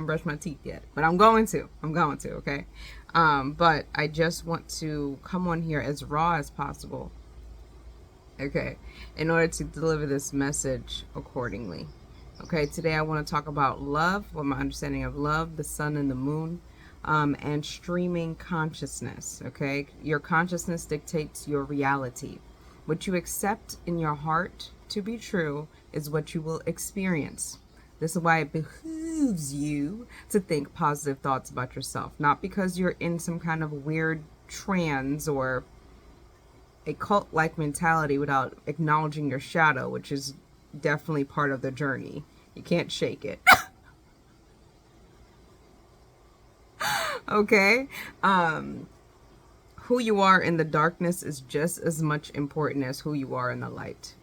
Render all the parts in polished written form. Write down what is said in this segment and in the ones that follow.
brush my teeth yet, but I'm going to, okay? But I just want to come on here as raw as possible, okay, in order to deliver this message accordingly. Okay, today I want to talk about love, what my understanding of love, the sun and the moon, and streaming consciousness. Okay, your consciousness dictates your reality. What you accept in your heart to be true is what you will experience. This is why it behooves you to think positive thoughts about yourself, not because you're in some kind of weird trance or a cult-like mentality without acknowledging your shadow, which is definitely part of the journey. You can't shake it. Okay? Who you are in the darkness is just as much important as who you are in the light.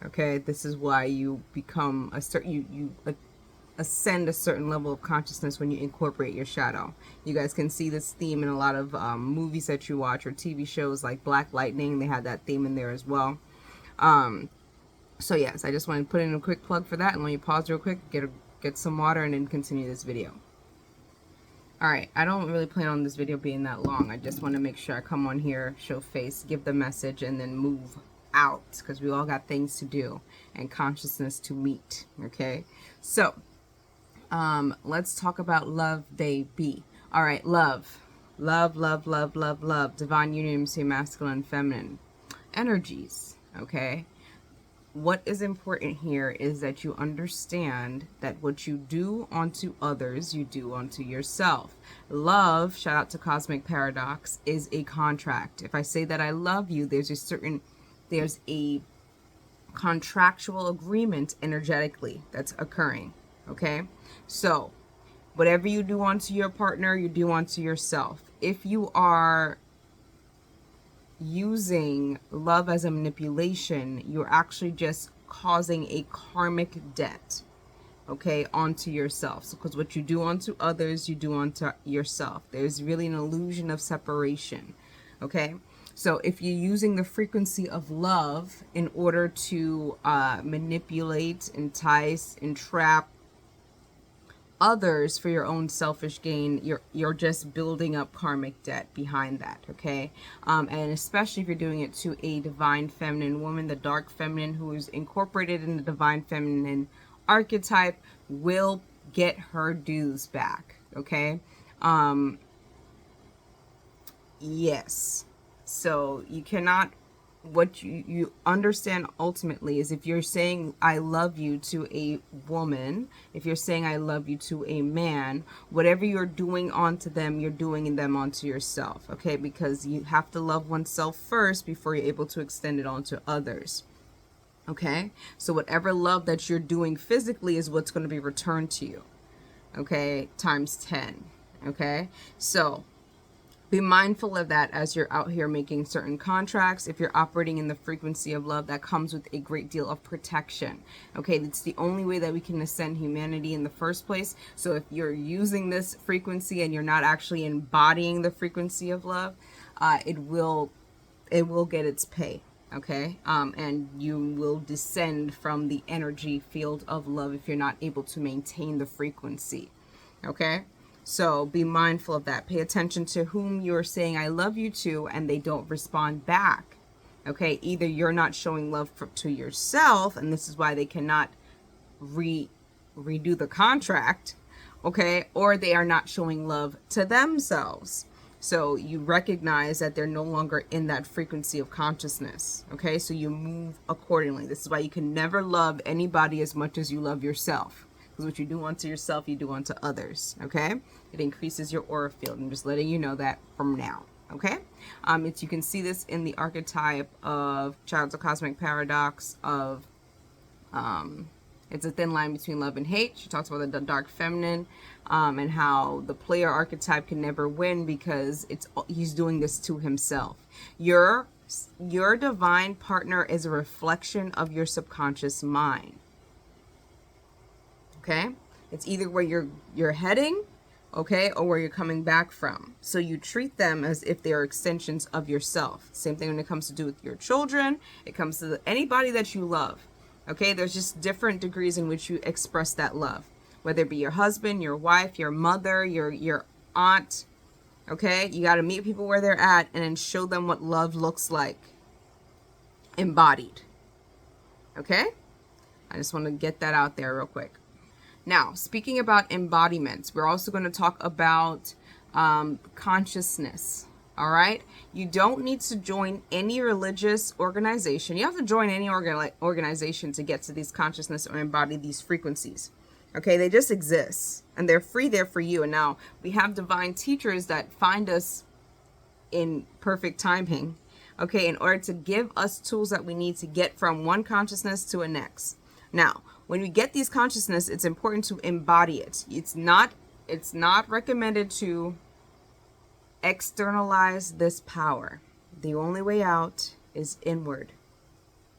Okay? This is why you become a certain, you ascend a certain level of consciousness when you incorporate your shadow. You guys can see this theme in a lot of movies that you watch or TV shows like Black Lightning. They had that theme in there as well. So yes, I just want to put in a quick plug for that, and let me pause real quick, get some water, and then continue this video. Alright, I don't really plan on this video being that long. I just want to make sure I come on here, show face, give the message, and then move out, because we all got things to do and consciousness to meet. Okay, so let's talk about love, baby. Alright, love, divine union between masculine and feminine energies. Okay, what is important here is that you understand that what you do unto others, you do unto yourself. Love, shout out to Cosmic Paradox, is a contract. If I say that I love you, there's a contractual agreement energetically that's occurring. Okay, so whatever you do unto your partner, you do unto yourself. If you are using love as a manipulation, you're actually just causing a karmic debt, okay, onto yourself. So, because what you do unto others, you do unto yourself. There's really an illusion of separation. Okay, so if you're using the frequency of love in order to manipulate, entice, entrap others for your own selfish gain, you're just building up karmic debt behind that. Okay, and especially if you're doing it to a divine feminine woman, the dark feminine who is incorporated in the divine feminine archetype will get her dues back. Okay, yes, so you cannot, what you understand ultimately is, if you're saying I love you to a woman, if you're saying I love you to a man, whatever you're doing onto them, you're doing them onto yourself. Okay, because you have to love oneself first before you're able to extend it on to others. Okay, so whatever love that you're doing physically is what's going to be returned to you. Okay, times 10. Okay, so be mindful of that as you're out here making certain contracts. If you're operating in the frequency of love, that comes with a great deal of protection. Okay, it's the only way that we can ascend humanity in the first place. So if you're using this frequency and you're not actually embodying the frequency of love, it will get its pay. Okay, and you will descend from the energy field of love if you're not able to maintain the frequency. Okay, so be mindful of that. Pay attention to whom you're saying I love you to and they don't respond back. Okay, either you're not showing love to yourself, and this is why they cannot redo the contract. Okay, or they are not showing love to themselves. So you recognize that they're no longer in that frequency of consciousness. Okay, so you move accordingly. This is why you can never love anybody as much as you love yourself. Because what you do unto yourself, you do unto others. Okay, it increases your aura field. I'm just letting you know that from now. Okay, you can see this in the archetype of Child of Cosmic Paradox of it's a thin line between love and hate. She talks about the dark feminine, and how the player archetype can never win because he's doing this to himself. Your divine partner is a reflection of your subconscious mind. Okay, it's either where you're heading, okay, or where you're coming back from. So you treat them as if they are extensions of yourself. Same thing when it comes to do with your children. It comes to anybody that you love. Okay, there's just different degrees in which you express that love. whether it be your husband, your wife, your mother, your aunt. Okay, you got to meet people where they're at and then show them what love looks like embodied. Okay, I just want to get that out there real quick. Now, speaking about embodiments, we're also going to talk about consciousness. All right, you don't need to join any religious organization. You have to join any organization to get to these consciousness or embody these frequencies. Okay, they just exist and they're free there for you. And now we have divine teachers that find us in perfect timing, okay, in order to give us tools that we need to get from one consciousness to a next. Now, when we get these consciousness, it's important to embody it. It's not recommended to externalize this power. The only way out is inward.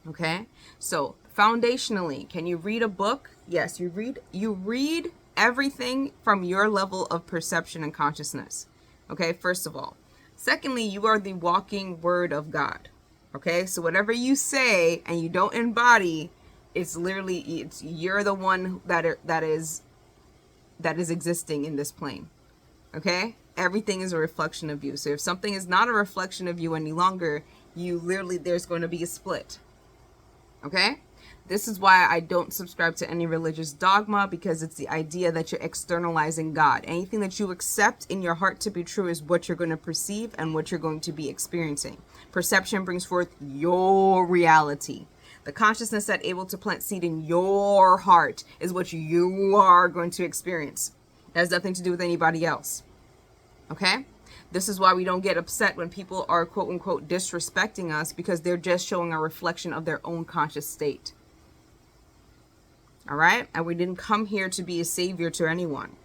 Okay, so foundationally, can you read a book? Yes, you read everything from your level of perception and consciousness. Okay, first of all. Secondly, you are the walking word of God. Okay, so whatever you say and you don't embody, you're the one that is existing in this plane. Okay, everything is a reflection of you. So if something is not a reflection of you any longer, there's going to be a split. Okay, this is why I don't subscribe to any religious dogma, because it's the idea that you're externalizing God. Anything that you accept in your heart to be true is what you're going to perceive and what you're going to be experiencing. Perception brings forth your reality. The consciousness that's able to plant seed in your heart is what you are going to experience. It has nothing to do with anybody else. Okay? This is why we don't get upset when people are quote unquote disrespecting us, because they're just showing a reflection of their own conscious state. All right? And we didn't come here to be a savior to anyone.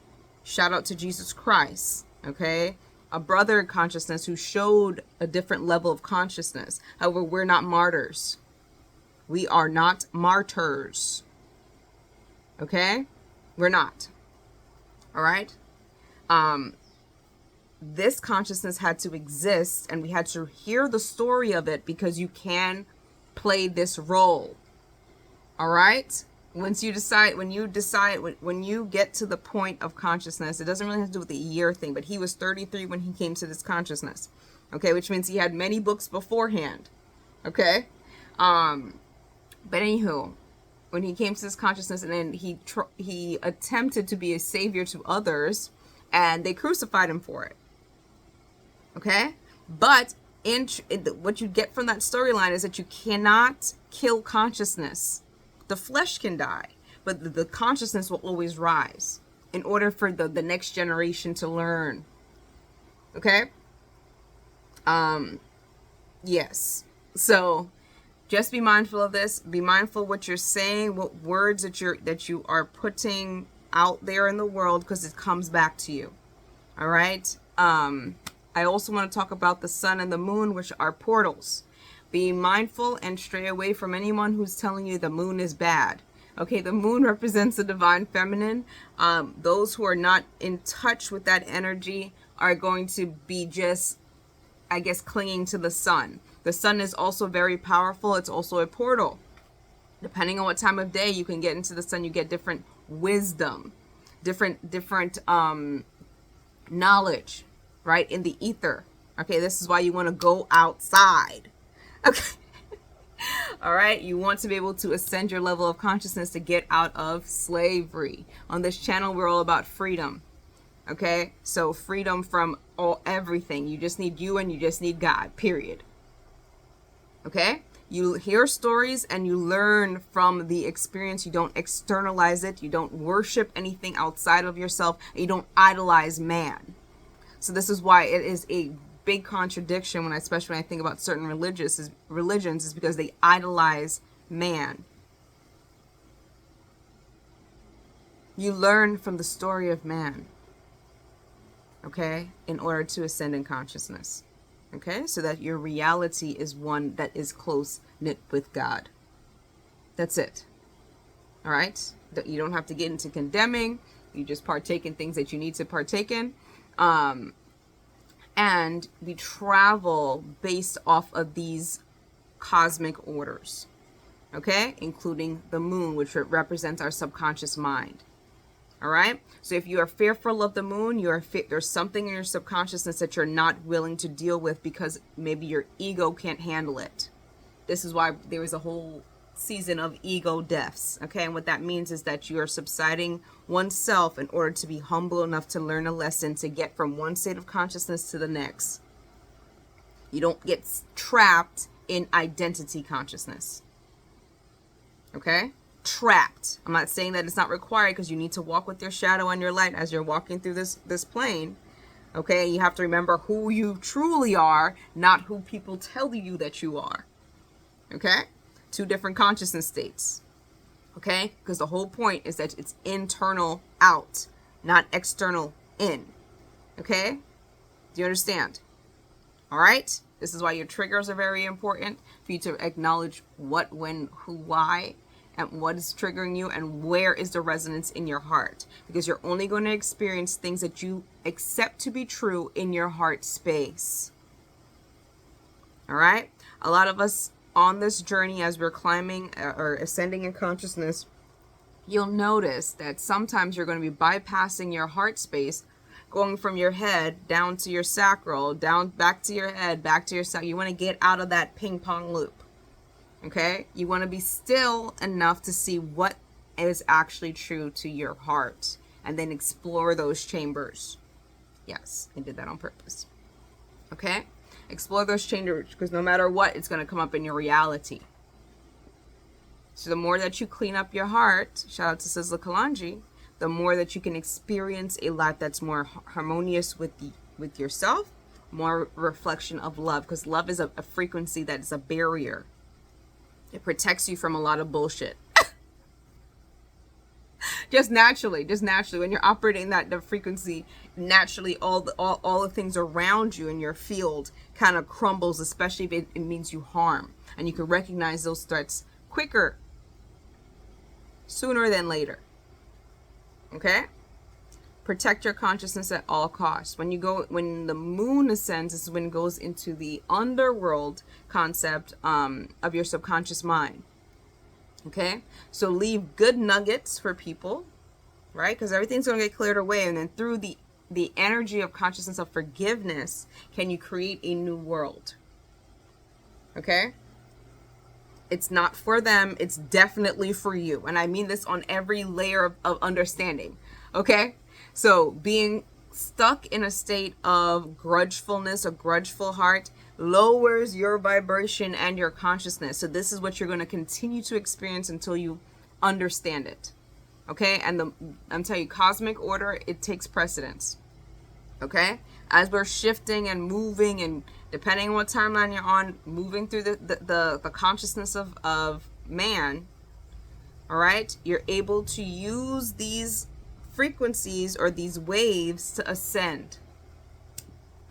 Shout out to Jesus Christ. Okay? A brother consciousness who showed a different level of consciousness. However, we're not martyrs. We are not martyrs. Okay? We're not. All right? This consciousness had to exist, and we had to hear the story of it, because you can play this role. All right? When you get to the point of consciousness, it doesn't really have to do with the year thing, but he was 33 when he came to this consciousness. Okay, which means he had many books beforehand. Okay? But anywho, when he came to this consciousness, and then he attempted to be a savior to others, and they crucified him for it. Okay? But what you get from that storyline is that you cannot kill consciousness. The flesh can die, but the consciousness will always rise in order for the next generation to learn. Okay? Yes. So just be mindful of this. Be mindful what you're saying, what words that you are putting out there in the world, because it comes back to you. All right? I also want to talk about the sun and the moon, which are portals. Be mindful and stray away from anyone who's telling you the moon is bad. Okay, the moon represents the divine feminine. Those who are not in touch with that energy are going to be just, I guess, clinging to the sun. The sun is also very powerful. It's also a portal. Depending on what time of day you can get into the sun, you get different wisdom, different knowledge, right, in the ether. Okay, this is why you want to go outside. Okay. All right, you want to be able to ascend your level of consciousness to get out of slavery. On this channel, we're all about freedom. Okay, so freedom from everything. You just need you, and you just need God, period. Okay, you hear stories and you learn from the experience. You don't externalize it. You don't worship anything outside of yourself. You don't idolize man. So this is why it is a big contradiction especially when I think about certain religions, is because they idolize man. You learn from the story of man, okay, in order to ascend in consciousness, okay, so that your reality is one that is close knit with God. That's it. All right, you don't have to get into condemning. You just partake in things that you need to partake in. And we travel based off of these cosmic orders, okay, including the moon, which represents our subconscious mind. All right. So if you are fearful of the moon, there's something in your subconsciousness that you're not willing to deal with because maybe your ego can't handle it. This is why there is a whole season of ego deaths. Okay. And what that means is that you are subsiding oneself in order to be humble enough to learn a lesson, to get from one state of consciousness to the next. You don't get trapped in identity consciousness. Okay? Trapped. I'm not saying that it's not required, because you need to walk with your shadow and your light as you're walking through this plane. Okay? You have to remember who you truly are, not who people tell you that you are. Okay? Two different consciousness states. Okay? Because the whole point is that it's internal out, not external in. Okay? Do you understand? All right? This is why your triggers are very important, for you to acknowledge what, when, who, why, and what is triggering you, and where is the resonance in your heart. Because you're only going to experience things that you accept to be true in your heart space. All right? A lot of us on this journey, as we're climbing or ascending in consciousness, you'll notice that sometimes you're going to be bypassing your heart space, going from your head down to your sacral, down back to your head, back to your sacral. You want to get out of that ping pong loop. Okay? You want to be still enough to see what is actually true to your heart, and then explore those chambers. Yes, I did that on purpose. Okay? Explore those chambers, because no matter what, it's going to come up in your reality. So the more that you clean up your heart, shout out to Sizzla Kalanji, the more that you can experience a life that's more harmonious with yourself, more reflection of love, because love is a frequency that is a barrier. It protects you from a lot of bullshit. just naturally, when you're operating the frequency, naturally all the things around you in your field kind of crumbles, especially if it means you harm, and you can recognize those threats quicker, sooner than later. Okay? Protect your consciousness at all costs. When the moon ascends, this is when it goes into the underworld concept of your subconscious mind. Okay? So leave good nuggets for people, right? Because everything's going to get cleared away. And then through the energy of consciousness of forgiveness, can you create a new world? Okay? It's not for them. It's definitely for you. And I mean this on every layer of understanding. Okay? So being stuck in a state of grudgefulness, a grudgeful heart, lowers your vibration and your consciousness. So this is what you're going to continue to experience until you understand it. Okay? And I'm telling you, cosmic order, it takes precedence. Okay? As we're shifting and moving, and depending on what timeline you're on, moving through the consciousness of man, all right, you're able to use these frequencies or these waves to ascend.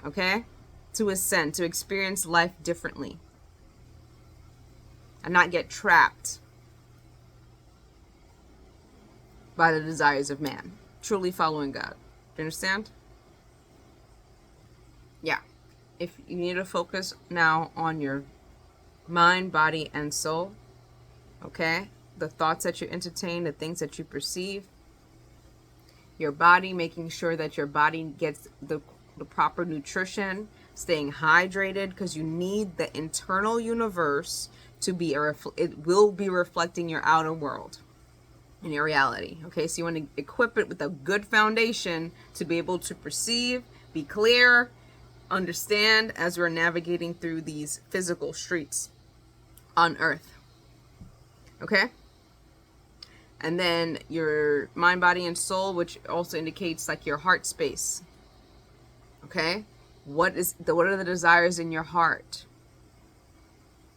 Okay? To ascend, to experience life differently, and not get trapped by the desires of man. Truly following God. Do you understand? Yeah. If you need to focus now on your mind, body, and soul, okay? The thoughts that you entertain, the things that you perceive, your body, making sure that your body gets the proper nutrition, staying hydrated, because you need the internal universe to be it will be reflecting your outer world in your reality. Okay, so you want to equip it with a good foundation to be able to perceive, be clear, understand as we're navigating through these physical streets on earth. Okay? And then your mind, body, and soul, which also indicates like your heart space. Okay? What are the desires in your heart?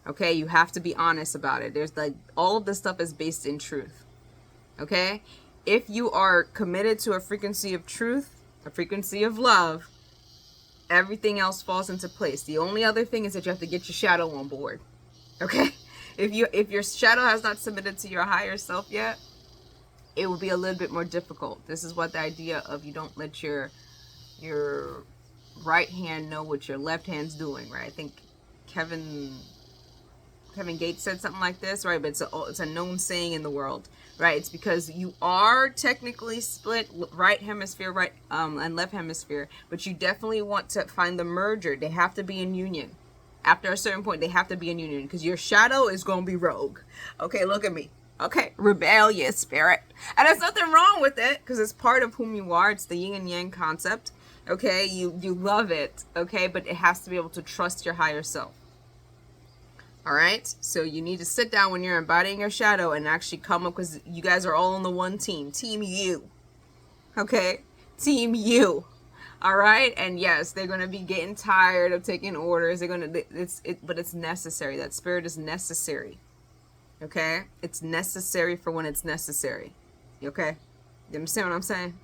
Okay? You have to be honest about it. There's like, all of this stuff is based in truth. Okay? If you are committed to a frequency of truth, a frequency of love, everything else falls into place. The only other thing is that you have to get your shadow on board. Okay? If your shadow has not submitted to your higher self yet, it will be a little bit more difficult. This is what the idea of you don't let your right hand know what your left hand's doing, right? I think Kevin Kevin Gates said something like this, right? But it's a known saying in the world, right? It's because you are technically split, right hemisphere, right and left hemisphere, but you definitely want to find the merger. They have to be in union. After a certain point, they have to be in union, because your shadow is going to be rogue. Okay, look at me. Okay, rebellious spirit. And there's nothing wrong with it, because it's part of whom you are. It's the yin and yang concept. Okay, you love it. Okay, but it has to be able to trust your higher self. All right, so you need to sit down when you're embodying your shadow and actually come up, because you guys are all on the one team. Team you. Okay, team you. All right, and yes, they're gonna be getting tired of taking orders. They're gonna, but it's necessary. That spirit is necessary. Okay, it's necessary for when it's necessary. Okay, you understand what I'm saying?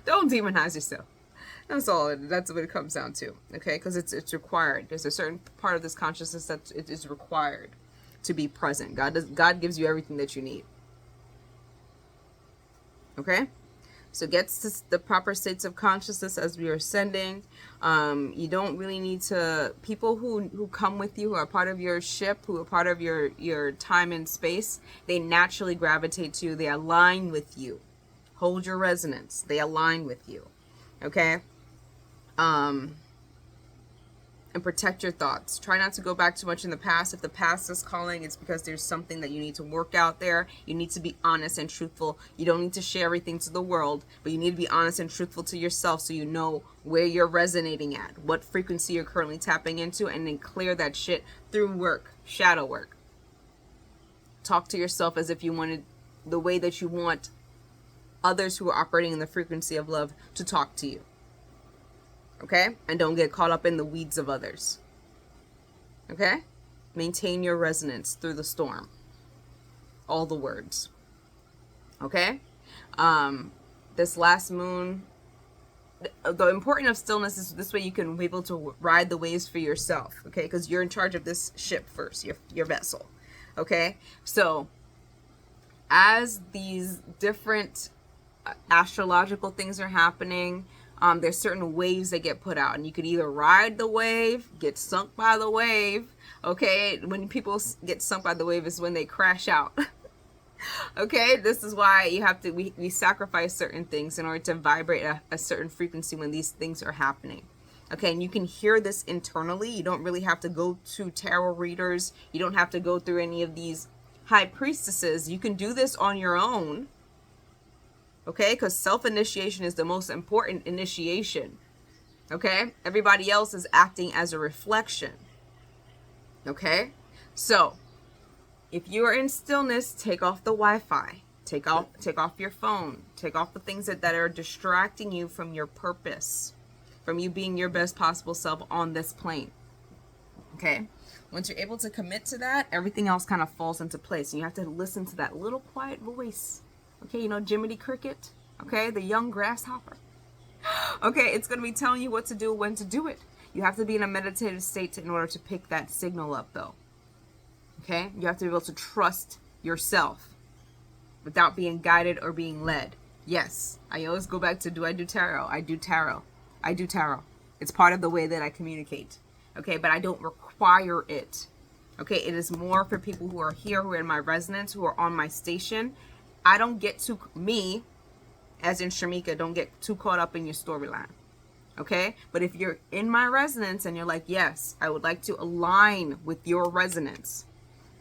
Don't demonize yourself. That's all. That's what it comes down to. Okay, because it's required. There's a certain part of this consciousness that it is required to be present. God gives you everything that you need. Okay. So gets to the proper states of consciousness as we are ascending. You don't really need to, people who come with you, who are part of your ship, who are part of your time and space, they naturally gravitate to you. They align with you. Hold your resonance. They align with you. Okay? And protect your thoughts. Try not to go back too much in the past. If the past is calling, it's because there's something that you need to work out there. You need to be honest and truthful. You don't need to share everything to the world, but you need to be honest and truthful to yourself, so you know where you're resonating at, what frequency you're currently tapping into, and then clear that shit through work, shadow work. Talk to yourself as if you wanted the way that you want others who are operating in the frequency of love to talk to you. Okay? And don't get caught up in the weeds of others. Okay? Maintain your resonance through the storm. All the words. Okay? This last moon, the importance of stillness is this way you can be able to ride the waves for yourself. Okay? Because you're in charge of this ship first, your vessel. Okay? So, as these different astrological things are happening, there's certain waves that get put out, and you could either ride the wave, get sunk by the wave. Okay, when people get sunk by the wave is when they crash out. Okay, this is why you have to, we sacrifice certain things in order to vibrate a certain frequency when these things are happening. Okay, and you can hear this internally. You don't really have to go to tarot readers. You don't have to go through any of these high priestesses. You can do this on your own. Okay, because self-initiation is the most important initiation. Okay, everybody else is acting as a reflection. Okay, so if you are in stillness, take off the Wi-Fi, take off your phone, take off the things that are distracting you from your purpose, from you being your best possible self on this plane. Okay, once you're able to commit to that, everything else kind of falls into place, and you have to listen to that little quiet voice. Okay, you know Jiminy Cricket, okay, the young grasshopper. Okay, it's going to be telling you what to do, when to do it. You have to be in a meditative state in order to pick that signal up, though. Okay, you have to be able to trust yourself without being guided or being led. Yes, I always go back to, do I do tarot? I do tarot. I do tarot. It's part of the way that I communicate. Okay, but I don't require it. Okay, it is more for people who are here, who are in my resonance, who are on my station. I don't get too, me, as in Shamika, don't get too caught up in your storyline. Okay? But if you're in my resonance and you're like, yes, I would like to align with your resonance,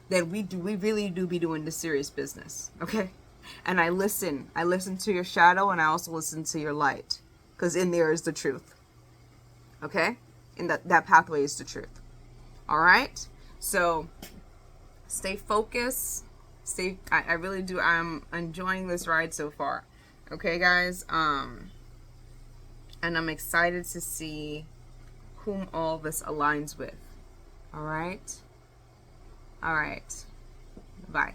then we really do be doing the serious business. Okay? And I listen to your shadow, and I also listen to your light, because in there is the truth. Okay? And that pathway is the truth. All right? So stay focused. I really do. I'm enjoying this ride so far. Okay, guys. And I'm excited to see whom all this aligns with. All right. All right. Bye.